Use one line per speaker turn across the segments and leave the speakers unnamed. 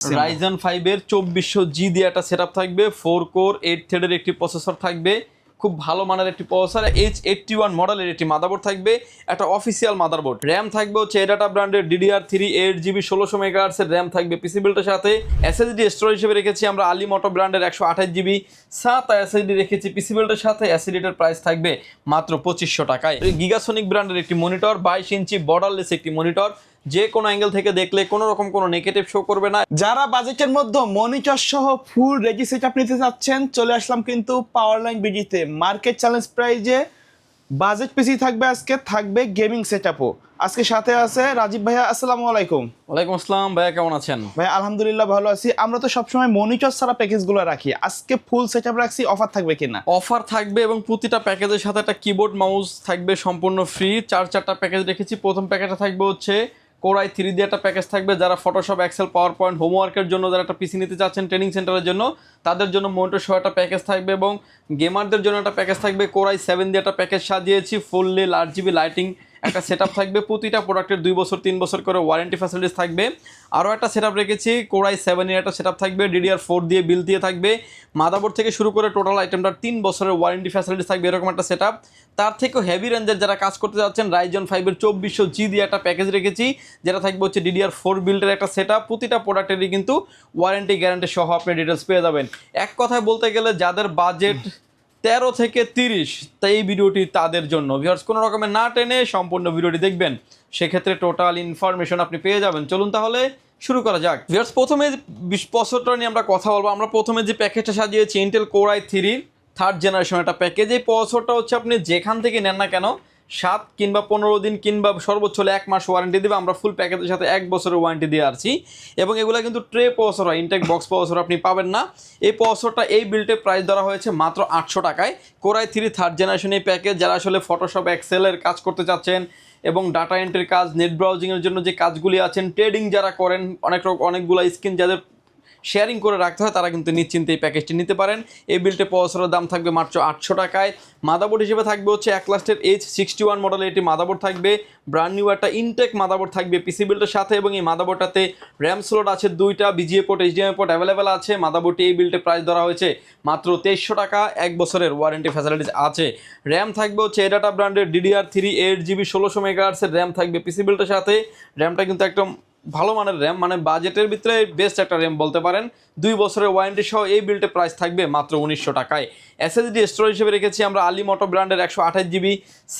Ryzen 5 এর 2400G দিয়ে একটা সেটআপ থাকবে, 4 কোর 8 থ্রেডের একটি প্রসেসর থাকবে, খুব ভালো মানের একটি প্রসেসর, H81 মডেলের একটি মাদারবোর্ড থাকবে, একটা অফিসিয়াল মাদারবোর্ড। র্যাম থাকবে হচ্ছে এডাটা ব্র্যান্ডের DDR3 8GB 1600 MHz এর র্যাম থাকবে পিসি বিল্ডের সাথে। SSD স্টোরেজ হিসেবে রেখেছি আমরা আলিমোটো ব্র্যান্ডের 128GB 7 SSD রেখেছি পিসি বিল্ডের সাথে। SSDটার প্রাইস থাকবে মাত্র 2500 টাকায়। গিগাসনিক ব্র্যান্ডের একটি মনিটর, 22 ইঞ্চি বর্ডারলেস একটি মনিটর, যে কোনো অ্যাঙ্গেল থেকে দেখলে কোনো রকম কোনো নেগেটিভ শো করবে না।
যারা বাজেটের মধ্যে মনিটর সহ ফুল রেজি সেটআপ নিতে চাচ্ছেন, চলে আসলাম কিন্তু পাওয়ারলাইন বিডিতে। মার্কেট চ্যালেঞ্জ প্রাইজে বাজেট পিসি থাকবে, আজকে থাকবে গেমিং সেটআপও। আজকে সাথে আছে রাজীব ভাইয়া। আসসালামু আলাইকুম।
ওয়ালাইকুম আসসালাম ভাইয়া, কেমন আছেন?
ভাই আলহামদুলিল্লাহ ভালো আছি। আমরা তো সবসময় মনিটর ছাড়া প্যাকেজগুলো রাখি, আজকে ফুল সেটআপ রাখছি, অফার থাকবে কিনা?
অফার থাকবে এবং প্রতিটা প্যাকেজের সাথে একটা কিবোর্ড মাউস থাকবে সম্পূর্ণ ফ্রি। চারটা প্যাকেজ রেখেছি। প্রথম প্যাকেজটা থাকবে হচ্ছে Core i3 দিয়ে একটা প্যাকেজ থাকবে, যারা ফটোশপ, এক্সেল, পাওয়ার পয়েন্ট, হোমওয়ার্কের জন্য যারা একটা পিসি নিতে চাচ্ছেন ট্রেনিং সেন্টারের জন্য, তাদের জন্য মনিটর সহ একটা প্যাকেজ থাকবে, এবং গেমারদের জন্য একটা প্যাকেজ থাকবে। Core i7 দিয়ে একটা প্যাকেজ সাজিয়েছি, ফুললি RGB লাইটিং একটা সেটআপ থাকবে। প্রতিটা প্রোডাক্টের 2 বছর 3 বছর করে ওয়ারেন্টি ফ্যাসিলিটিস থাকবে। আরও একটা সেটআপ রেখেছি, Core i7 এর একটা সেটআপ থাকবে, DDR4 দিয়ে বিল দিয়ে থাকবে। মাদারবোর্ড থেকে শুরু করে টোটাল আইটেমটার 3 বছরের ওয়ারেন্টি ফ্যাসিলিটিস থাকবে, এরকম একটা সেটআপ। তার থেকেও হেভি রেঞ্জের যারা কাজ করতে যাচ্ছেন, রাইজন 5 এর 2400G দিয়ে একটা প্যাকেজ রেখেছি, যেটা থাকবে হচ্ছে DDR4 বিল্ডের একটা সেটআপ। প্রতিটা প্রোডাক্টেরই কিন্তু ওয়ারেন্টি গ্যারান্টি সহ আপনি ডিটেলস পেয়ে যাবেন। এক কথায় বলতে গেলে যাদের বাজেট 13 থেকে 30, তাই এই ভিডিওটি তাদের জন্য। ভিউয়ার্স, কোনো রকমের না টেনে সম্পূর্ণ ভিডিওটি দেখবেন, সেক্ষেত্রে টোটাল ইনফরমেশন আপনি পেয়ে যাবেন। চলুন তাহলে শুরু করা যাক। ভিউয়ার্স, প্রথমে 20 প্রসেসরটা নিয়ে আমরা কথা বলবো। আমরা প্রথমে যে প্যাকেজটা সাজিয়েছি Intel Core i3 third generation একটা প্যাকেজ। এই প্রসেসরটা হচ্ছে আপনি যেখান থেকে নেন না কেন 7 কিংবা 15 দিন কিংবা সর্বোচ্চ হলে 1 মাস ওয়ারেন্টি দেবে। আমরা ফুল প্যাকেজের সাথে 1 বছরের ওয়ারেন্টি দিয়ে আসছি, এবং এগুলো কিন্তু ট্রে প্রসেসর হয়, ইনটেক বক্স প্রসেসর আপনি পাবেন না। এই প্রসেসরটা এই বিল্ডে প্রাইস ধরা হয়েছে মাত্র 800 টাকায়। Core i3 থার্ড জেনারেশন এই প্যাকেজ, যারা আসলে ফটোশপ, এক্সেলের কাজ করতে চাচ্ছেন এবং ডাটা এন্ট্রির কাজ, নেট ব্রাউজিংয়ের জন্য যে কাজগুলি আছেন, ট্রেডিং যারা করেন, অনেকগুলো স্কিন যাদের শেয়ারিং করে রাখতে হয়, তারা কিন্তু নিশ্চিন্তে এই প্যাকেজটি নিতে পারেন। এই বিল্ডে প্রসেসরের দাম থাকবে মাত্র 800 টাকায়। মাদারবোর্ড হিসেবে থাকবে হচ্ছে অ্যাক্লাস্টের H61 মডেলের একটি মাদারবোর্ড থাকবে, ব্র্যান্ড নিউ একটা ইনটেক মাদারবোর্ড থাকবে পিসি বিল্ডের সাথে, এবং এই মাদারবোর্ডটাতে র্যাম স্লট আছে 2টা, BGA port, HDMI port available আছে। মাদারবোর্ডটি এই বিল্ডে প্রাইস ধরা হয়েছে মাত্র 2300 টাকা, 1 বছরের ওয়ারেন্টি ফ্যাসিলিটিস আছে। র্যাম থাকবে হচ্ছে এডাটা ব্র্যান্ডের DDR3 8GB 1600 MHz এর র্যাম থাকবে পিসি বিল্ডের সাথে। র্যামটা কিন্তু একদম ভালো মানের র্যাম, মানে বাজেটের ভিতরে বেস্ট একটা র্যাম বলতে পারেন। 2 বছরের ওয়ারেন্টি সহ এই বিল্ডে প্রাইস থাকবে মাত্র 1900 টাকায়। SSD স্টোরেজ হিসেবে রেখেছি আমরা আলিমোটো ব্র্যান্ডের 128GB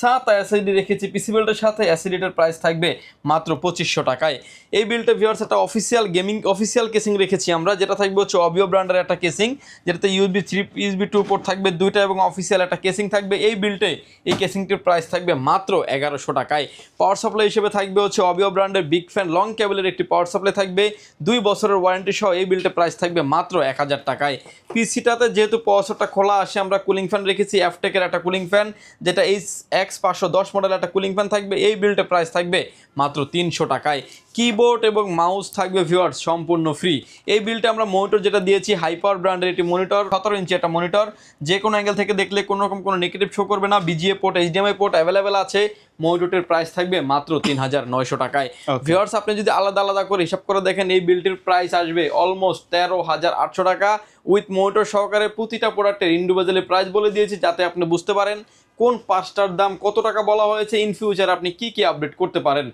7 SSD রেখেছি পিসি বিল্ডের সাথে। SSDটার প্রাইস থাকবে মাত্র 2500 টাকায়। এই বিল্ডে ভিউয়ার্স একটা অফিসিয়াল গেমিং অফিসিয়াল কেসিং রেখেছি আমরা, যেটা থাকবে হচ্ছে অবিও ব্র্যান্ডের একটা কেসিং, যেটাতে USB 3 USB 2 পোর্ট থাকবে 2টা, এবং অফিসিয়াল একটা কেসিং থাকবে। এই বিল্ডে এই কেসিংটির প্রাইস থাকবে মাত্র 1100 টাকায়। পাওয়ার সাপ্লাই হিসেবে থাকবে হচ্ছে অবিও ব্র্যান্ডের বিগ ফ্যান লং কেবলের একটি পাওয়ার সাপ্লাই থাকবে, 2 বছরের ওয়ারেন্টি সহ। এই বিল্ডে প্রাইস থাকবে মাত্র 1000 টাকায়। পিসিটাতে যেহেতু প্রসেসরটা খোলা আসে, আমরা কুলিং ফ্যান রেখেছি, এফটেকের একটা কুলিং ফ্যান, যেটা HX510 মডেলের একটা কুলিং ফ্যান থাকবে। এই বিল্ডে প্রাইস থাকবে মাত্র 300 টাকায়। কিবোর্ড এবং মাউস থাকবে ভিউয়ার্স সম্পূর্ণ ফ্রি। এই বিলটা আমরা মনিটর যেটা দিয়েছি হাইপার ব্র্যান্ডের একটি মনিটর, 17 ইঞ্চি একটা মনিটর, যে কোনো অ্যাঙ্গেল থেকে দেখলে কোনো রকম কোনো নেগেটিভ শো করবে না। BGA port, HDMI port available আছে। মনিটরের প্রাইস থাকবে মাত্র 3900 টাকায়। ভিউয়ার্স, আপনি যদি আলাদা আলাদা করে হিসাব করে দেখেন, এই বিলটির প্রাইস আসবে অলমোস্ট 13800 টাকা উইথ মনিটর সহকারে। প্রতিটা প্রোডাক্টের ইন্ডিভিজুয়ালি প্রাইস বলে দিয়েছি, যাতে আপনি বুঝতে পারেন কোন পাঁচটার দাম কত টাকা বলা হয়েছে, ইন ফিউচার আপনি কি কি আপডেট করতে পারেন।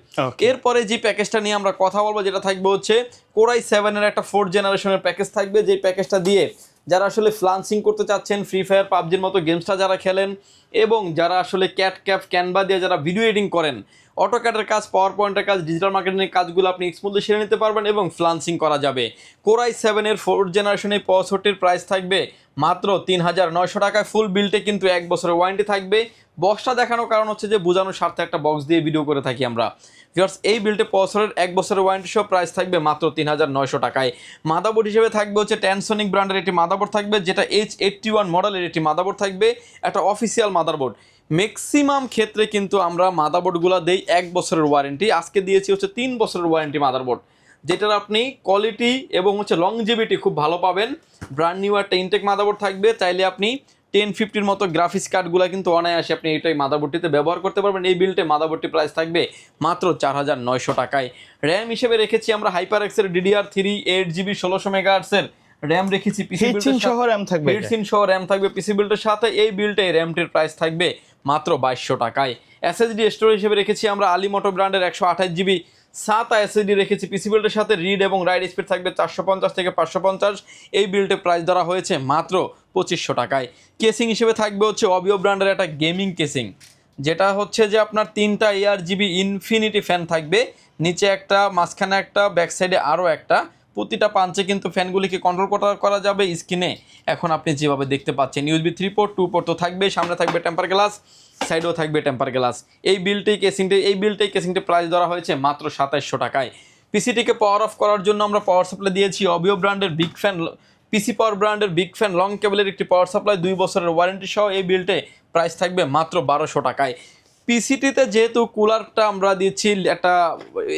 এরপরে যে প্যাকেজটা নিয়ে আমরা কথা বলবো, যেটা থাকবে হচ্ছে Core i7 এর একটা 4th জেনারেশনের প্যাকেজ থাকবে, যে প্যাকেজটা দিয়ে যারা আসলে ফ্লান্সিং করতে চাচ্ছেন, ফ্রি ফায়ার, পাবজির মতো গেমসটা যারা খেলেন, এবং যারা আসলে ক্যানভা দিয়ে যারা ভিডিও এডিটিং করেন, অটোক্যাডের কাজ, পাওয়ার পয়েন্টের কাজ, ডিজিটাল মার্কেটিংয়ের কাজগুলো আপনি স্মুথলি সেরে নিতে পারবেন এবং ফ্লান্সিং করা যাবে। Core i7 এর 4th জেনারেশনের প্রসেসরটির প্রাইস থাকবে মাত্র 3900 টাকায়। ফুল বিল্ডে কিন্তু 1 বছরের ওয়ারেন্টি থাকবে। বক্সটা দেখানোর কারণ হচ্ছে যে বোঝানোর স্বার্থে একটা বক্স দিয়ে ভিডিও করে থাকি আমরা। ভিউয়ার্স, এই বিল্ডে প্রসেসরের 1 বছরের ওয়ারেন্টি সহ প্রাইস থাকবে মাত্র 3900 টাকায়। মাদারবোর্ড হিসেবে থাকবে হচ্ছে ট্যানসনিক ব্র্যান্ডের একটি মাদারবোর্ড থাকবে, যেটা H81 মডেলের একটি মাদারবোর্ড থাকবে, একটা অফিসিয়াল মাদারবোর্ড। ম্যাক্সিমাম ক্ষেত্রে কিন্তু আমরা মাদারবোর্ডগুলো দেই 1 বছরের ওয়ারেন্টি, আজকে দিয়েছি হচ্ছে 3 বছরের ওয়ারেন্টি মাদারবোর্ড, যেটার আপনি কোয়ালিটি এবং হচ্ছে লংজিভিটি খুব ভালো পাবেন। ব্র্যান্ড নিউ একটা ইনটেক মাদারবোর্ড থাকবে, চাইলে আপনি 1050-র মতো গ্রাফিক্স কার্ডগুলো কিন্তু অনায়াসে আপনি এইটাই মাদারবোর্ডটিতে ব্যবহার করতে পারবেন। এই বিল্টে মাদারবোর্ডটি প্রাইস থাকবে মাত্র 4900 টাকায়। র্যাম হিসেবে রেখেছি আমরা হাইপারএক্সের DDR3 8GB 1600 মেগাহার্টসের র্যাম রেখেছি।
হিটসিন সহ র্যাম থাকবে,
হিটসিন সহ র্যাম থাকবে পিসি বিল্ডের সাথে। এই বিল্টে র্যামটির প্রাইস থাকবে মাত্র 2200 টাকায়। SSD স্টোরেজ হিসেবে রেখেছি আমরা আলিমোটো ব্র্যান্ডের 128GB SATA SSD রেখেছি পিসি বিল্ডের সাথে। রিড এবং রাইট স্পিড থাকবে 450 থেকে 550। এই বিল্টে প্রাইস ধরা হয়েছে মাত্র 2500 টাকায়। কেসিং হিসেবে থাকবে হচ্ছে অবিও ব্র্যান্ডের একটা গেমিং কেসিং, যেটা হচ্ছে যে আপনার 3টা ARGB ইনফিনিটি ফ্যান থাকবে, নিচে একটা, মাঝখানে একটা, ব্যাক সাইডে আরও একটা। প্রতিটা পাঞ্চে কিন্তু ফ্যানগুলিকে কন্ট্রোল করা যাবে স্ক্রিনে। এখন আপনি যেভাবে দেখতে পাচ্ছেন USB 3 পোর্ট 2 পোর্ট তো থাকবে, সামনে থাকবে টেম্পার গ্লাস, সাইডেও থাকবে টেম্পার গ্লাস। এই বিল্টেই কেসিংটি প্রাইস ধরা হয়েছে মাত্র 2700 টাকায়। পিসিটিকে পাওয়ার অফ করার জন্য আমরা পাওয়ার সাপ্লাই দিয়েছি অবিও ব্র্যান্ডের বিগ ফ্যান, পিসি পাওয়ার ব্র্যান্ডের বিগ ফ্যান লং কেবলের একটি পাওয়ার সাপ্লাই 2 বছরের ওয়ারেন্টি সহ। এই বিল্টে প্রাইস থাকবে মাত্র 1200 টাকায়। পিসিটিতে যেহেতু কুলারটা আমরা দিচ্ছি, একটা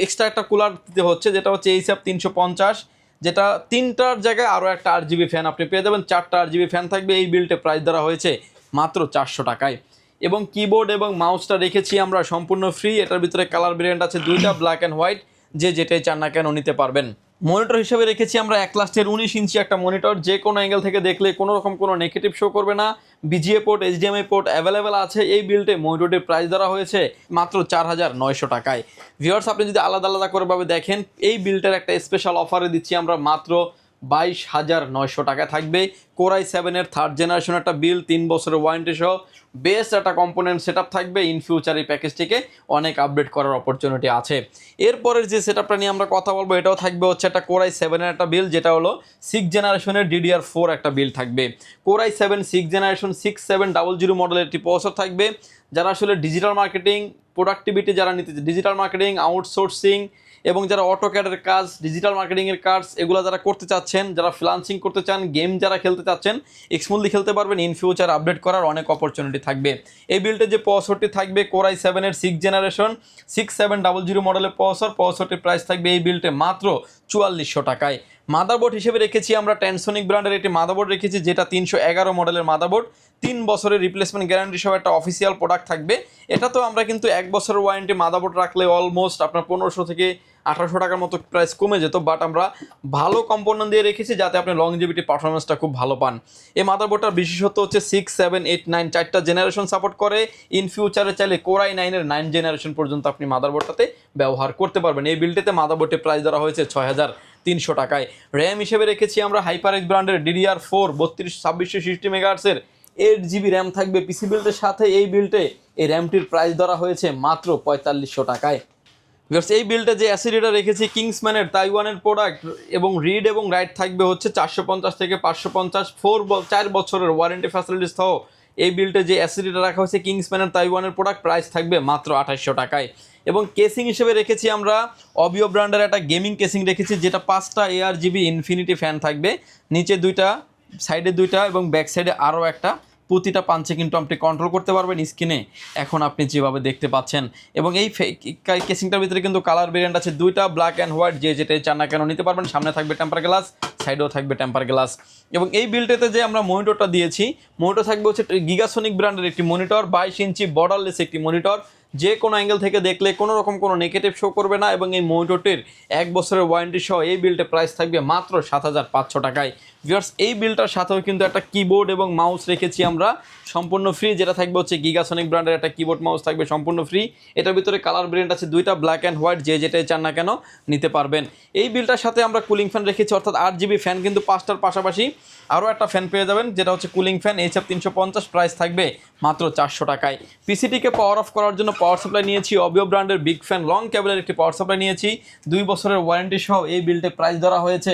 এক্সট্রা একটা কুলার দিতে হচ্ছে, যেটা হচ্ছে HF 350, যেটা 3টার জায়গায় আরও একটা RGB ফ্যান আপনি পেয়ে যাবেন। 4টা RGB ফ্যান থাকবে। এই বিল্টে প্রাইস ধরা হয়েছে মাত্র 400 টাকায়। এবং কিবোর্ড এবং মাউসটা রেখেছি আমরা সম্পূর্ণ ফ্রি। এটার ভিতরে কালার ভেরিয়েন্ট আছে 2টা, ব্ল্যাক অ্যান্ড হোয়াইট, যে যেটাই চান না কেন নিতে পারবেন। মনিটর হিসেবে রেখেছি আমরা অ্যাক্লাস্টের 19 ইঞ্চি একটা মনিটর, যে কোনো অ্যাঙ্গেল থেকে দেখলে কোনো রকম কোনো নেগেটিভ শো করবে না। BGA port, HDMI port available আছে। এই বিল্টে মনিটরটির প্রাইস ধরা হয়েছে মাত্র 4900 টাকায়। ভিউয়ার্স, আপনি যদি আলাদা আলাদা করেভাবে দেখেন, এই বিল্টের একটা স্পেশাল অফারে দিচ্ছি আমরা মাত্র 22900 টাকায় থাকবে Core i7-এর 3rd জেনারেশন একটা বিল, 3 বছরের ওয়ারেন্টি সহ বেস্ট একটা কম্পোনেন্ট সেটআপ থাকবে। ইন ফিউচার এই প্যাকেজটিকে অনেক আপডেট করার অপরচুনিটি আছে। এরপরের যে সেটআপটা নিয়ে আমরা কথা বলবো, এটাও থাকবে হচ্ছে একটা Core i7-এর একটা বিল, যেটা হলো 6 জেনারেশনের DDR4 একটা বিল থাকবে। Core i7 6 জেনারেশন 6700 মডেলের একটি প্রসেসর থাকবে। যারা আসলে ডিজিটাল মার্কেটিং প্রোডাক্টিভিটি যারা নিতে, ডিজিটাল মার্কেটিং, আউটসোর্সিং এবং যারা অটোক্যাডের কাজ, ডিজিটাল মার্কেটিংয়ের কাজ, এগুলো যারা করতে চাচ্ছেন, যারা ফ্রিল্যান্সিং করতে চান, গেম যারা খেলতে চাচ্ছেন, স্মুথলি খেলতে পারবেন। ইন ফিউচার আপডেট করার অনেক অপরচুনিটি থাকবে। এই বিল্টে যে প্রসেসরটি থাকবে Core i7-এর 6 জেনারেশন 6700 মডেলের প্রসেসরটির প্রাইস থাকবে এই বিল্টে মাত্র 4400 টাকায়। মাদারবোর্ড হিসেবে রেখেছি আমরা ট্যানসনিক ব্র্যান্ডের একটি মাদারবোর্ড রেখেছি, যেটা 311 মডেলের মাদারবোর্ড। 3 বছরের রিপ্লেসমেন্ট গ্যারান্টি সহ একটা অফিসিয়াল প্রোডাক্ট থাকবে। এটা তো আমরা কিন্তু 1 বছরের ওয়ারেন্টি মাদারবোর্ড রাখলে অলমোস্ট আপনার 1500 থেকে 1800 টাকার মতো প্রাইস কমে যেত, বাট আমরা ভালো কম্পোনেন্ট দিয়ে রেখেছি যাতে আপনি লংজিভিটি পারফরমেন্সটা খুব ভালো পান। এই মাদারবোর্ডটার বিশেষত্ব হচ্ছে 6, 7, 8, 9 4টা জেনারেশন সাপোর্ট করে। ইন ফিউচারে চাইলে Core i9-এর 9 জেনারেশন পর্যন্ত আপনি মাদারবোর্ডটাতে ব্যবহার করতে পারবেন। এই বিল্ডটিতে মাদারবোর্ডের প্রাইস ধরা হয়েছে 6300 টাকায়। র্যাম হিসেবে রেখেছি আমরা HyperX ব্র্যান্ডের DDR4 32/2660 মেগাহার্টজের 8GB র্যাম থাকবে পিসি বিল্ডের সাথে। এই বিল্ডে এই র্যামটির প্রাইস ধরা হয়েছে মাত্র 4500 টাকায়। এই বিল্ডে যে অ্যাসিডিটা রেখেছি কিংসম্যানের তাইওয়ানের প্রোডাক্ট, এবং রিড এবং রাইট থাকবে হচ্ছে 450 থেকে 550, 4 বছরের ওয়ারেন্টি ফ্যাসিলিটিস সহ। এই বিল্ডে যে অ্যাসিডিটা রাখা হয়েছে কিংসম্যানের তাইওয়ানের প্রোডাক্ট, প্রাইস থাকবে মাত্র 2800 টাকায়। এবং কেসিং হিসেবে রেখেছি আমরা অবিও ব্র্যান্ডের একটা গেমিং কেসিং রেখেছি, যেটা 5টা ARGB ইনফিনিটি ফ্যান থাকবে, নিচে 2টা, সাইডে 2টা এবং ব্যাক সাইডে আরও একটা। প্রতিটা পাঞ্চে কিন্তু আপনি কন্ট্রোল করতে পারবেন স্ক্রিনে, এখন আপনি যেভাবে দেখতে পাচ্ছেন। এবং এই কেসিংটার ভিতরে কিন্তু কালার ভেরিয়েন্ট আছে 2টা, ব্ল্যাক অ্যান্ড হোয়াইট, যে যেটাই চান না কেন নিতে পারবেন। সামনে থাকবে টেম্পার গ্লাস, সাইডেও থাকবে টেম্পার গ্লাস। এবং এই বিল্ডেতে যে আমরা মনিটরটা দিয়েছি, মনিটর থাকবে হচ্ছে গিগাসনিক ব্র্যান্ডের একটি মনিটর, 22 ইঞ্চি বর্ডারলেস একটি মনিটর, যে কোনো অ্যাঙ্গেল থেকে দেখলে কোনো রকম কোনো নেগেটিভ শো করবে না। এবং এই মনিটরটির 1 বছরের ওয়ারেন্টি সহ এই বিলটা প্রাইস থাকবে মাত্র 7500 টাকায়। ভিউয়ার্স, এই বিলটার সাথেও কিন্তু একটা কিবোর্ড এবং মাউস রেখেছি আমরা সম্পূর্ণ ফ্রি, যেটা থাকবে হচ্ছে গিগাসনিক ব্র্যান্ডের একটা কিবোর্ড মাউস থাকবে সম্পূর্ণ ফ্রি। এটার ভিতরে কালার ভেরিয়েন্ট আছে 2টা, ব্ল্যাক অ্যান্ড হোয়াইট, যে যেটাই চান না কেন নিতে পারবেন। এই বিলটার সাথে আমরা কুলিং ফ্যান রেখেছি, অর্থাৎ 8GB ফ্যান, কিন্তু 5টার পাশাপাশি আরও একটা ফ্যান পেয়ে যাবেন, যেটা হচ্ছে কুলিং ফ্যান HF 350, প্রাইস থাকবে মাত্র 400 টাকায়। পিসিটিকে পাওয়ার অফ করার জন্য পাওয়ার সাপ্লাই নিয়েছি অবিও ব্র্যান্ডের বিগ ফ্যান লং কেবলের একটি পাওয়ার সাপ্লাই নিয়েছি, 2 বছরের ওয়ারেন্টি সহ। এই বিলটে প্রাইস ধরা হয়েছে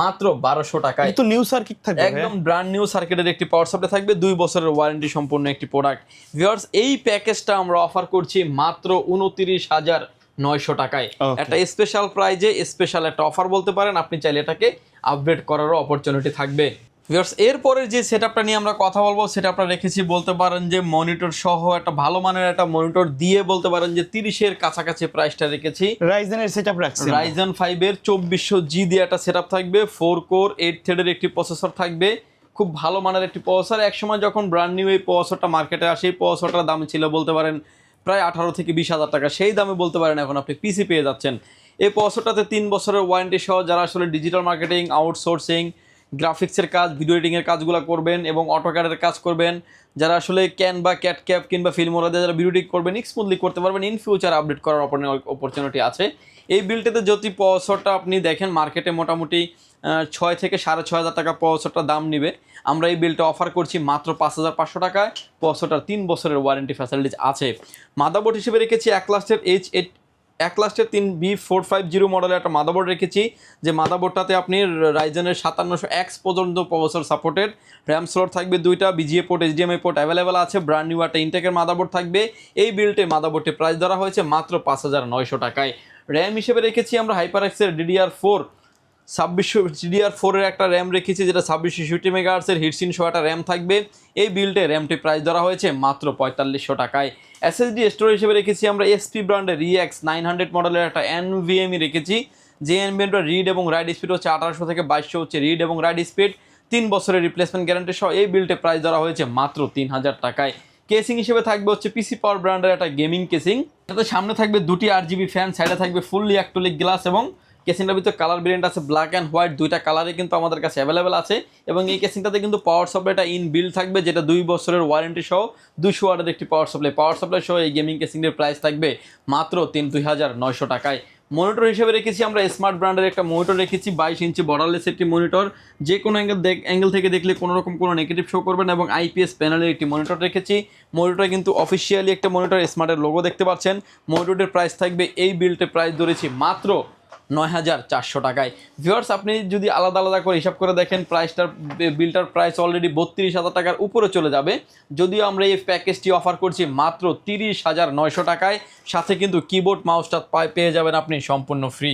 মাত্র 1200 টাকায়।
তো নিউ সার্কিট থাকবে,
একদম ব্র্যান্ড নিউ সার্কিটের একটি পাওয়ার সাপ্লাই থাকবে, 2 বছরের ওয়ারেন্টি সম্পূর্ণ একটি প্রোডাক্ট। ভিউয়ার্স, এই প্যাকেজটা আমরা অফার করছি মাত্র 29,900 টাকায়। একটা স্পেশাল প্রাইজে স্পেশাল একটা অফার বলতে পারেন, আপনি চাইলে এটাকে আপডেট করারও অপরচুনিটি থাকবে। ভিউয়ার্স, এরপরের যে সেটআপটা নিয়ে আমরা কথা বলবো, সেটআপটা রেখেছি বলতে পারেন যে মনিটর সহ একটা ভালো মানের একটা মনিটর দিয়ে বলতে পারেন যে 30-এর কাছাকাছি প্রাইসটা রেখেছি।
রাইজেনের সেটআপ রাখছি,
রাইজেন 5-এর 2400G দিয়ে একটা সেটআপ থাকবে, 4 কোর 8 থ্রেডের একটি প্রসেসর থাকবে, খুব ভালো মানের একটি প্রসেসর। একসময় যখন ব্র্যান্ড নিউ এই প্রসেসরটা মার্কেটে আসে, এই প্রসেসরটার দাম ছিল বলতে পারেন প্রায় 18 থেকে 20,000 টাকা। সেই দামে বলতে পারেন এখন আপনি পিসি পেয়ে যাচ্ছেন। এই প্রসেসরটাতে 3 বছরের ওয়ারেন্টি সহ যারা আসলে ডিজিটাল মার্কেটিং, আউটসোর্সিং, গ্রাফিক্সের কাজ, ভিডিও এডিটিংয়ের কাজগুলো করবেন এবং অটোক্যাডের কাজ করবেন, যারা আসলে ক্যানভা, ক্যাটক্যাপ কিংবা ফিল্মোরা দিয়ে যারা ভিডিও এডিট করবেন, স্মুথলি করতে পারবেন, ইন ফিউচার আপডেট করার অপরচুনিটি আছে। এই বিলটাতে যদি প্রসেসরটা আপনি দেখেন মার্কেটে মোটামুটি 6 থেকে 6,500 টাকা প্রসেসরটা দাম নিবে। আমরা এই বিলটা অফার করছি মাত্র 5,500 টাকায়। প্রসেসরটার 3 বছরের ওয়ারেন্টি ফ্যাসিলিটিস আছে। মাদারবোর্ড হিসেবে রেখেছি একলাস্টের একলাস্টের 3B450 মডেলের একটা মাদারবোর্ড রেখেছি, যে মাদারবোর্ডটাতে আপনি রাইজেনের 5700X পর্যন্ত প্রসেসর সাপোর্টেড, র্যাম স্লট থাকবে 2টা, VGA port, HDMI port available আছে, ব্র্যান্ড নিউ একটা ইনটেকের মাদারবোর্ড থাকবে। এই বিল্টে মাদারবোর্ডে প্রাইস ধরা হয়েছে মাত্র 5,900 টাকায়। র্যাম হিসেবে রেখেছি আমরা HyperX-এর DDR4 DDR4 এর একটা র্যাম রেখেছি, যেটা 2660 মেগাহার্টসের হিটসিন সহ একটা র্যাম থাকবে। এই বিল্ডে র্যামটি প্রাইস ধরা হয়েছে মাত্র 4,500 টাকায়। এসএসডি স্টোরেজ হিসেবে রেখেছি আমরা এসপি ব্র্যান্ডের EX 900 মডেলের একটা NVMe রেখেছি, যে NVMe রিড এবং রাইট স্পিড হচ্ছে 1800 থেকে 2200 হচ্ছে রিড এবং রাইট স্পিড, 3 বছরের রিপ্লেসমেন্ট গ্যারান্টি সহ। এই বিল্ডে প্রাইস ধরা হয়েছে মাত্র 3,000 টাকায়। কেসিং হিসেবে থাকবে হচ্ছে পিসি পাওয়ার ব্র্যান্ডের একটা গেমিং কেসিং, এটাতে সামনে থাকবে 2টি RGB ফ্যান, সাইডে থাকবে ফুললি অ্যাক্রিলিক গ্লাস এবং কেসিংটার ভিতরে কালার ভেরিয়েন্ট আছে ব্ল্যাক অ্যান্ড হোয়াইট, 2টা কালারই কিন্তু আমাদের কাছে অ্যাভেলেবেল আছে। এবং এই কেসিংটাতে কিন্তু পাওয়ার সাপ্লাইটা ইন বিল্ড থাকবে, যেটা 2 বছরের ওয়ারেন্টি সহ 200 ওয়াটের একটি পাওয়ার সাপ্লাই সহ এই গেমিং কেসিংয়ের প্রাইস থাকবে মাত্র 2,900 টাকায়। মনিটর হিসেবে রেখেছি আমরা স্মার্ট ব্র্যান্ডের একটা মনিটর রেখেছি, 22 ইঞ্চি বর্ডারলেস একটি মনিটর, যে কোনো অ্যাঙ্গেল থেকে দেখলে কোনো রকম কোনো নেগেটিভ শো করবে না, এবং IPS প্যানেলের একটি মনিটর রেখেছি। মনিটর কিন্তু অফিসিয়ালি একটা মনিটর, স্মার্টের লোগো দেখতে পাচ্ছেন। মনিটরের প্রাইস থাকবে, এই বিল্টের প্রাইস ধরেছি মাত্র 9,400 টাকায়। ভিউয়ার্স, আপনি যদি আলাদা আলাদা করে হিসাব করে দেখেন, বিলটার প্রাইস অলরেডি 32,000 টাকার উপরে চলে যাবে। যদিও আমরা এই প্যাকেজটি অফার করছি মাত্র 30,900 টাকায়, সাথে কিন্তু কিবোর্ড মাউসটা পেয়ে যাবেন আপনি সম্পূর্ণ ফ্রি।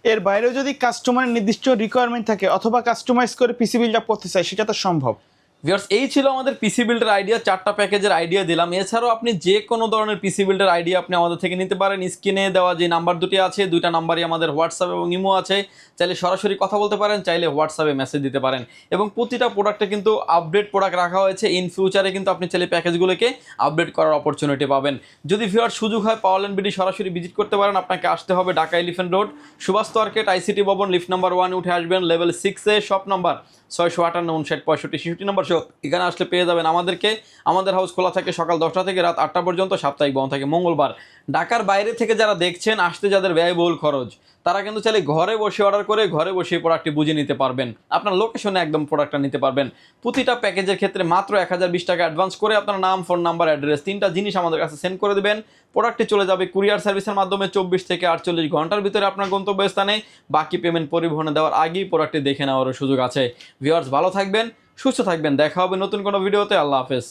এর বাইরেও যদি কাস্টমারের নির্দিষ্ট রিকোয়ারমেন্ট থাকে অথবা কাস্টমাইজ করে পিসি বিল্ডটা করতে চাই, সেটা তো সম্ভব।
ভিউয়ার্স, এই ছিল আমাদের পিসি বিল্ডের আইডিয়া, 4টা প্যাকেজের আইডিয়া দিলাম। এছাড়াও আপনি যে কোনো ধরনের পিসি বিল্ডের আইডিয়া আপনি আমাদের থেকে নিতে পারেন। স্ক্রিনে দেওয়া যে নাম্বার দুটি আছে, 2টা নাম্বারই আমাদের হোয়াটসঅ্যাপ এবং ইমো আছে, চাইলে সরাসরি কথা বলতে পারেন, চাইলে হোয়াটসঅ্যাপে মেসেজ দিতে পারেন। এবং প্রতিটা প্রোডাক্টে কিন্তু আপডেট প্রোডাক্ট রাখা হয়েছে, ইন ফিউচারে কিন্তু আপনি চাইলে প্যাকেজগুলোকে আপডেট করার অপরচুনিটি পাবেন। যদি ভিউয়ার্স সুযোগ হয় পাওয়ারল্যান্ড বিডি সরাসরি ভিজিট করতে পারেন। আপনাকে আসতে হবে Dhaka elephant road, Subhash market, ICT ভবন, লিফট নাম্বার 1 উঠে আসবেন, লেভেল 6-এ, শপ নাম্বার 658, 59, 65, 66 নম্বর শপ। এখানে আসলে পেয়ে যাবেন আমাদেরকে। আমাদের হাউস খোলা থাকে সকাল 10টা থেকে রাত 8টা পর্যন্ত, সাপ্তাহিক বন্ধ থাকে মঙ্গলবার। ঢাকার বাইরে থেকে যারা দেখছেন, আসতে যাদের ব্যয়বহুল খরচ, তারা কিন্তু চাইলে ঘরে বসে অর্ডার করে ঘরে বসে প্রোডাক্টটি বুঝে নিতে পারবেন, আপনার লোকেশনে একদম প্রোডাক্টটা নিতে পারবেন। প্রতিটা প্যাকেজের ক্ষেত্রে মাত্র 1,020 টাকা অ্যাডভান্স করে আপনার নাম, ফোন নাম্বার, অ্যাড্রেস, 3টা জিনিস আমাদের কাছে সেন্ড করে দেবেন। প্রোডাক্টটি চলে যাবে কুরিয়ার সার্ভিসের মাধ্যমে 24 থেকে 48 ঘন্টার ভিতরে আপনার গন্তব্যস্থানে। বাকি পেমেন্ট পরিবহনে দেওয়ার আগেই প্রোডাক্টটি দেখে নেওয়ারও সুযোগ আছে। ভিউয়ার্স, ভালো থাকবেন, সুস্থ থাকবেন, দেখা হবে নতুন কোনো ভিডিওতে। আল্লাহ হাফেজ।